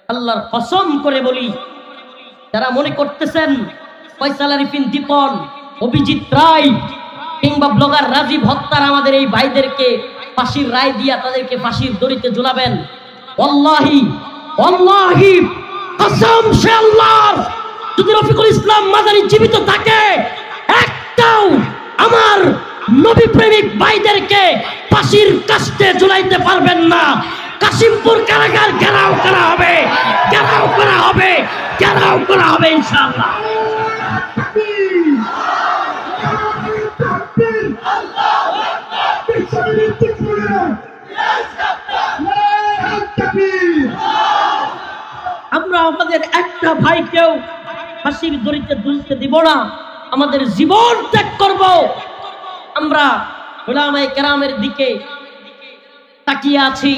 আল্লাহর কসম করে বলি, যারা মনে করতেছেন ফয়সাল আরিফিন দীপন, অভিজিৎ রায় কিংবা ব্লগার রাজীব হত্যার আমাদের এই ভাইদেরকে ফাঁসির রায় দিয়া তাদেরকে ফাঁসির দড়িতে ঝুলাবেন, ওয়াল্লাহি ওয়াল্লাহি কসম সে আল্লাহর, যদি রফিকুল ইসলাম মাদানী জীবিত থাকে একটাও আমার নবী প্রেমিক ভাইদেরকে ফাঁসির কাস্টে ঝুলাইতে পারবেন না। কাশিমপুর কারাগার ঘেরাও করা হবে, ঘেরাও করা হবে, ঘেরাও করা হবে ইনশাআল্লাহ। আমরা আমাদের একটা ভাইকেও ফাঁসির দড়িতে ঝুলতে দিব না, আমাদের জীবন ত্যাগ করব। আমরা উলামায়ে কেরামের দিকে তাকিয়ে আছি,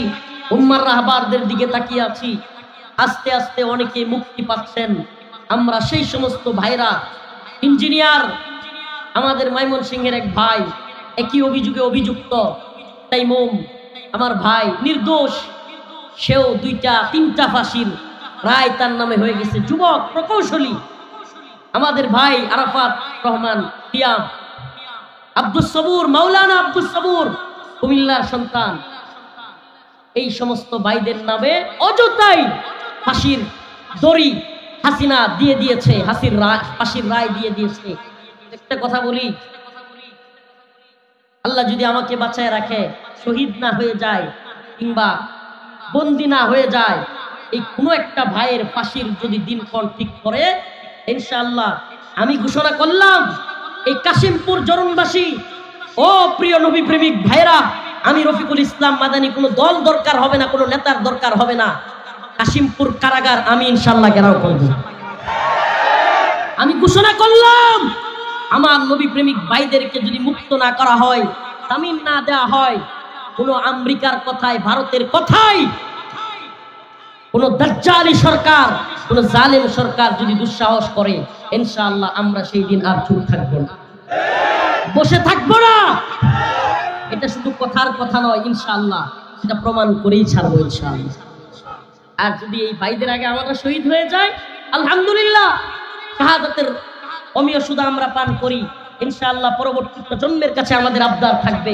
উম্মার রাহবারদের দিকে তাকিয়ে আছি। আস্তে আস্তে অনেকে মুক্তি পাচ্ছেন। আমরা সেই সমস্ত ভাইরা, ইঞ্জিনিয়ার আমাদের ময়মনসিংহের এক ভাই একই অভিযোগে অভিযুক্ত, তাইমুম আমার ভাই নির্দোষ, সেও 2টা-3টা ফাঁসির রায় তার নামে হয়ে গেছে। যুবক প্রকৌশলী আমাদের ভাই আরাফাত রহমান পিয়াম, আব্দুস সবুর, মাওলানা আব্দুস সবুর কুমিল্লার সন্তান, এই সমস্ত ভাইদের নামে অযথাই ফাঁসির দড়ি হাসিনা দিয়ে দিয়েছে, ফাঁসির রায় দিয়ে দিয়েছে। একটা কথা বলি, আল্লাহ যদি আমাকে বাঁচায় রাখে, শহীদ না হয়ে যায় কিংবা বন্দী না হয়ে যায়, এই কোনো একটা ভাইয়ের ফাঁসির যদি দিনক্ষণ ঠিক করে, ইনশাআল্লাহ আমি ঘোষণা করলাম, এই কাশিমপুর জরুনবাসী ও প্রিয় নবী প্রেমিক ভাইরা, আমি রফিকুল ইসলাম মাদানী কোনো দল দরকার হবে না, কোনো নেতার দরকার হবে না, কাশিমপুর কারাগার আমি ইনশাআল্লাহ ঘেরাও করব। আমি ঘোষণা করলাম, আমার নবী প্রেমিক ভাইদেরকে যদি মুক্ত না করা হয়, জামিন না দেওয়া হয়, কোনো আমেরিকার কথায়, ভারতের কথায় কোন দাজ্জালি সরকার, কোন জালেম সরকার যদি দুঃসাহস করে, ইনশাআল্লাহ আমরা সেই দিন আর চুপ থাকবো না, বসে থাকবো না। এটা শুধু কথার কথা নয়, ইনশাআল্লাহ সেটা প্রমাণ করেই ছাড়বো ইনশাআল্লাহ। আর যদি এই ভাইদের আগে আমরা শহীদ হয়ে যাই, আলহামদুলিল্লাহ, শাহাদাতের অমীয় সুদা আমরা পান করি, ইনশাআল্লাহ পরবর্তী প্রজন্মের কাছে আমাদের আবদার থাকবে,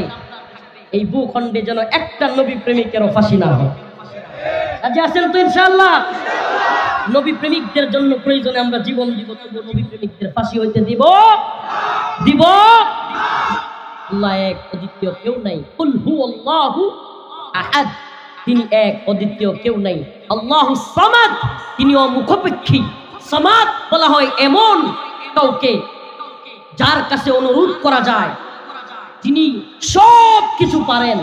এই ভূখণ্ডে যেন একটা নবী প্রেমিকেরও ফাঁসি না হয়। রাজি আছেন তো ইনশাআল্লাহ? নবী প্রেমিকদের জন্য প্রয়োজনে আমরা জীবন দিব, তবু নবী প্রেমিকদের ফাঁসি হইতে দিব। আল্লাহ এক, অদ্বিতীয় কেউ নাই। কুল হুয়াল্লাহু আহাদ, তিনি এক, অদ্বিতীয় কেউ নাই। আল্লাহুস সামাদ, তিনি অমুখাপেক্ষী। সামাদ বলা হয় এমন কাউকে যার কাছে অনুরোধ করা যায়, তিনি সব কিছু পারেন।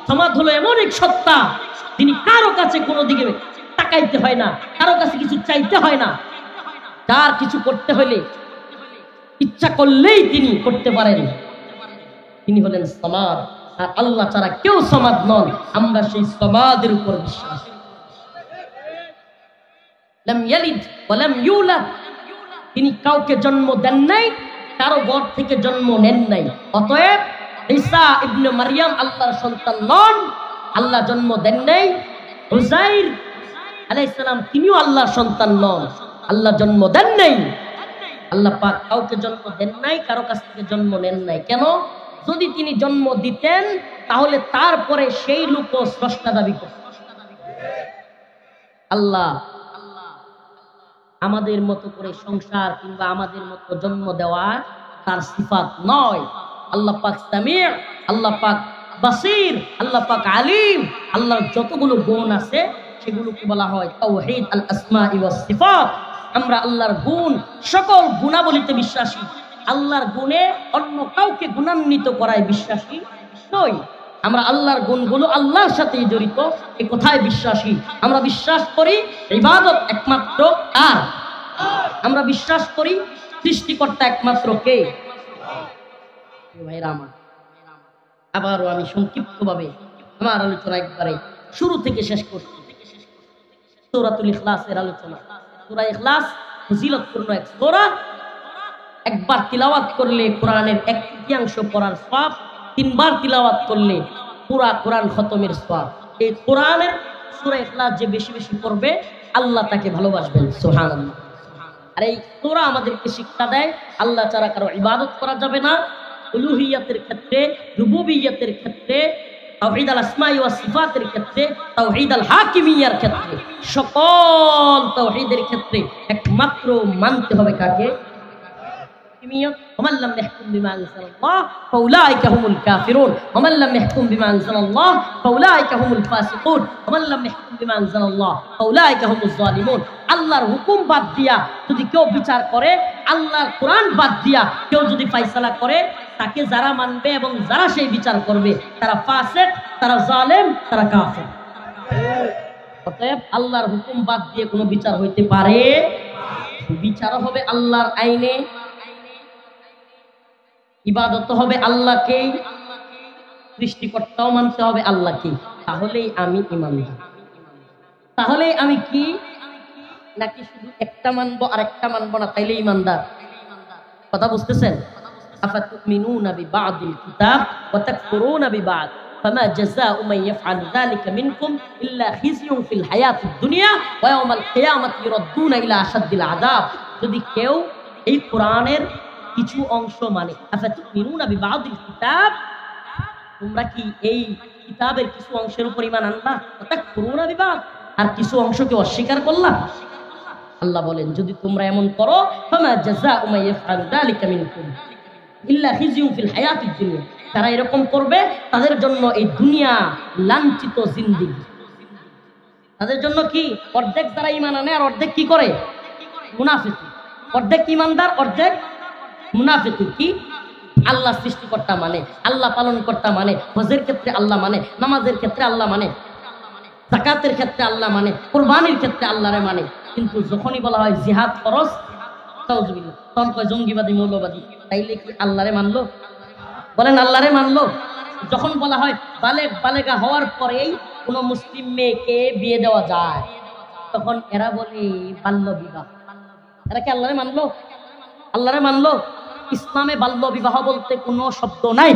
সামাদ হলো এমন এক সত্তা, তিনি কারো কাছে কোনো দিকে তাকাইতে হয় না, কারো কাছে কিছু চাইতে হয় না, যার কিছু করতে হলে ইচ্ছা করলেই তিনি করতে পারেন, তিনি হলেন সামাদ। আর আল্লাহ ছাড়া কেউ সামাদ নন, আমরা সেই সামাদের উপর বিশ্বাস। লাম ইয়ালিদ ওয়া লাম ইউলাদ, তিনি কাউকে জন্ম দেন নাই, কারো গর্ভ থেকে জন্ম নেন নাই। অতএব ঈসা ইবনে মারইয়াম আল্লাহর সন্তান নন, আল্লাহ জন্ম দেন নাই। উযাইর আলাইহিস সালাম তিনিও আল্লাহর সন্তান নন, আল্লাহ জন্ম দেন নাই। আল্লাহ পাক কাউকে জন্ম দেন নাই, কারো কাছ থেকে জন্ম নেন নাই। কেন? যদি তিনি জন্ম দিতেন তাহলে তারপরে সেই লোকও স্রষ্টা দাবি করত। আল্লাহ আমাদের মতো করে সংসার কিংবা আমাদের মতো জন্ম দেওয়া তার সিফাত নয়। আল্লাহ পাক সামিউ, আল্লাহ পাক বাসির, আল্লাহ পাক আলিম, আল্লাহর যতগুলো গুণ আছে সেগুলোকে বলা হয় তাওহীদ আল আসমাই ওয়াস সিফাত। আমরা আল্লাহর গুণ, সকল গুণাবলীতে বিশ্বাসী। আল্লাহর গুণে অন্য কাউকে গুণান্বিত করায় বিশ্বাসী নই। আমরা আল্লাহর গুণগুলো আল্লাহর সাথেই জড়িত, এই কথায় বিশ্বাসী। আমরা বিশ্বাস করি ইবাদত একমাত্র তার, আমরা বিশ্বাস করি সৃষ্টিকর্তা একমাত্র কে? ভাইরা আমার, আবারও আমি সংক্ষিপ্তভাবে আমার আলোচনা একবারে শুরু থেকে শেষ করছি। সূরাতুল ইখলাসের আলোচনা। সূরা ইখলাস ফজিলতপূর্ণ এক সূরা। একবার তিলাওয়াত করলে কোরআনের 1/3 পড়ার সওয়াব, 3 বার তিলাওয়াত করলে পুরা কোরআন খতমের সওয়াব। এই কোরআনের সূরা ইখলাস যে বেশি বেশি পড়বে আল্লাহ তাকে ভালোবাসবেন। সুবহানাল্লাহ। আর এই সূরা আমাদেরকে শিক্ষা দেয় আল্লাহ ছাড়া কারো ইবাদত করা যাবে না, উলুহিয়াতের ক্ষেত্রে, রুবুবিয়্যাতের ক্ষেত্রে, তাওহীদ আল আসমাই ওয়াস সিফাতের ক্ষেত্রে, তাওহীদ আল হাকিমিয়ার ক্ষেত্রে, সকল তাওহীদের ক্ষেত্রে একমাত্র মানতে হবে কাকে? ومن لم يحكم بما أنزل الله فأولئك هم الكافرون ومن لم يحكم بما أنزل الله فأولئك هم الفاسقون ومن لم يحكم بما أنزل الله فأولئك هم الظالمون। আল্লাহর হুকুম বাদ দিয়া যদি কেউ বিচার করে, আল্লাহর কোরআন বাদ দিয়া কেউ যদি ফয়সালা করে, তাকে যারা মানবে এবং যারা সেই বিচার করবে তারা ফাসিক, তারা জালেম, তারা কাফের। অতএব আল্লাহর হুকুম বাদ দিয়ে কোনো বিচার হইতে পারে? বিচার হবে আল্লাহর আইনে, ইবাদত হবে আল্লাহকেই, সৃষ্টিকর্তাও মানতে হবে আল্লাহকেই। তাহলেই আমি ঈমানদার। তাহলেই আমি কি, নাকি শুধু একটা মানবো আর একটা মানবো না তাইলে ঈমানদার? কথা বুঝতেছেন? আফাতুমিনুনা বিবাদিল কিতাব ওয়া তাকফুরুনা বিবাদ ফামা জাযাউ মান ইয়াফআলু যালিকা মিনকুম ইল্লা খিজয়ুন ফিল হায়াতিদ দুনিয়া ওয়া ইয়াউমাল কিয়ামাতি ইউরাদ্দুনা ইলা আশাদ্দিল আযাব। যদি কেউ এই কোরআনের কিছু অংশ মানে, আফাতুমিনুনা বিবাদিল কিতাব, তোমরা কি এই কিতাবের কিছু অংশের উপর ঈমান আনবা, ওয়া তাকফুরুনা বিবাদ, আর কিছু অংশকে অস্বীকার করলা? আল্লাহ বলেন যদি তোমরা এমন করো, ফামা জাযাউ মান ইয়াফআলু যালিকা মিনকুম ইল্লা খিজয়ুন ফিল হায়াতিদ দুনিয়া, তারা এরকম করবে তাদের জন্য এই দুনিয়া লাঞ্ছিত জিন্দেগি। তাদের জন্য কি, অর্ধেক যারা ঈমান আনে আর অর্ধেক কি করে, মুনাফিক। অর্ধেক ঈমানদার, অর্ধেক মুনাফিক। কি, আল্লাহ সৃষ্টিকর্তা মানে, আল্লাহ পালন কর্তা মানে, হজের ক্ষেত্রে আল্লাহ মানে, নামাজের ক্ষেত্রে আল্লাহ মানে, যাকাতের ক্ষেত্রে আল্লাহ মানে, কুরবানির ক্ষেত্রে আল্লাহরে মানে, কিন্তু যখনই বলা হয় জিহাদ ফরজ, তাউজুবিল্লাহ, তখন কয় জঙ্গিবাদী, মৌলবাদী। তাইলে কি আল্লাহরে মানলো? বলেন আল্লাহরে মানলো? যখন বলা হয় বালেগা হওয়ার পরেই কোন মুসলিম মেয়েকে বিয়ে দেওয়া যায়, তখন এরা বলে বাল্য বিবাহ। এরা কি আল্লাহরে মানলো? আল্লাহরে মানলো? ইসলামে বাল্য বিবাহ বলতে কোনো শব্দ নাই,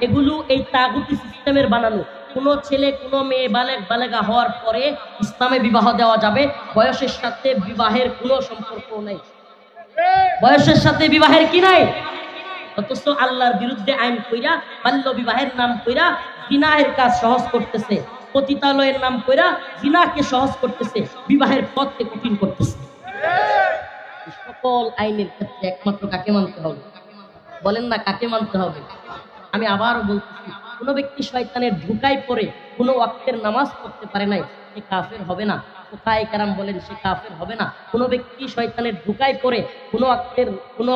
এগুলো এই তাগুতি সিস্টেমের বানানো। কোনো ছেলে কোনো মেয়ে বালেগা হওয়ার পরে ইসলামে বিবাহ দেওয়া যাবে, বয়সের সাথে বিবাহের কোনো সম্পর্ক নাই। বয়সের সাথে বিবাহের কি নাই? অথচ আল্লাহর বিরুদ্ধে আইন কইরা বাল্য বিবাহের নাম কইরা জিনাহের কাজ সহজ করতেছে, পতিতালয়ের নাম কইরা জিনাকে সহজ করতেছে, বিবাহের পথকে কঠিন করতেছে। সকল আইনের ক্ষেত্রে একমাত্র কাকে মানতে হবে? বলেন না কাকে মানতে হবে? আমি আবারও বলতেছি, কোনো ব্যক্তি শয়তানের ঢুকায় পড়ে কোনো ওয়াক্তের নামাজ পড়তে পারে নাই, সে কাফের হবে না। ফুকাহায়ে কেরাম বলেন সে কাফের হবে না। কোনো ব্যক্তি শয়তানের ঢুকায় পড়ে কোনো ওয়াক্তের কোনো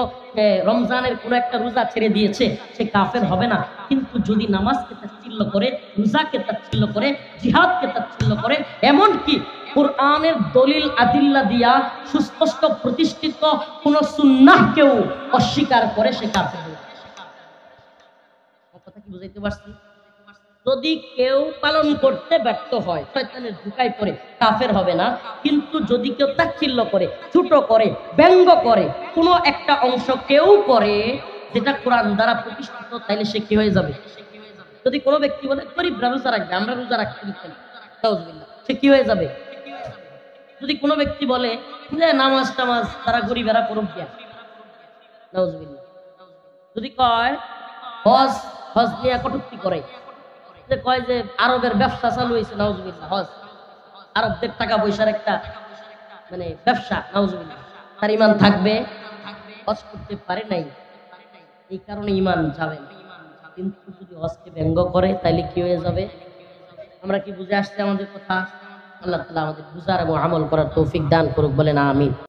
রমজানের কোনো একটা রোজা ছেড়ে দিয়েছে, সে কাফের হবে না। কিন্তু যদি নামাজকে তাচ্ছিল্য করে, রোজাকে তাচ্ছিল্য করে, জিহাদকে তাচ্ছিল্য করে, এমনকি কুরআনের দলিল আদিল্লা দিয়া সুস্পষ্ট প্রতিষ্ঠিত কোন সুন্নাহকেও অস্বীকার করে, সে কাফের হবে। কথা কি বুঝাইতে পারছি? যদি কেউ পালন করতে ব্যর্থ হয়, শয়তানের ধোঁকায় পড়ে, কাফের হবে না। কিন্তু যদি কেউ তাচ্ছিল্য করে, ছোট করে, ব্যঙ্গ করে, কোনো একটা অংশ কেউ করে যেটা কোরআন দ্বারা প্রতিষ্ঠিত, তাইলে সে কি হয়ে যাবে? যদি কোনো ব্যক্তি বলে গরিবরা রোজা রাখবে, আমরা রোজা রাখতে দিচ্ছি না, সে কি হয়ে যাবে? যদি কোনো ব্যক্তি বলে যে নামাজ টামাজ তারা গরিবেরা করুক গিয়া, নাউজুবিল্লাহ। যদি কয় হজ নিয়ে কটূক্তি করে, যে কয় যে আরবের ব্যবসা চালু হয়েছে, নাউজুবিল্লাহ, হজ আরবদের টাকা পয়সার একটা মানে ব্যবসা, নাউজুবিল্লাহ, তার ঈমান থাকবে? হজ করতে পারে নাই, এই কারণে ঈমান যাবে না। কিন্তু যদি হজকে ব্যঙ্গ করে তাইলে কি হয়ে যাবে? আমরা কি বুঝে আসছে আমাদের কথা? আল্লাহ তাআলা আমাদের বুঝার এবং আমল করার তৌফিক দান করুক, বলেন আমিন।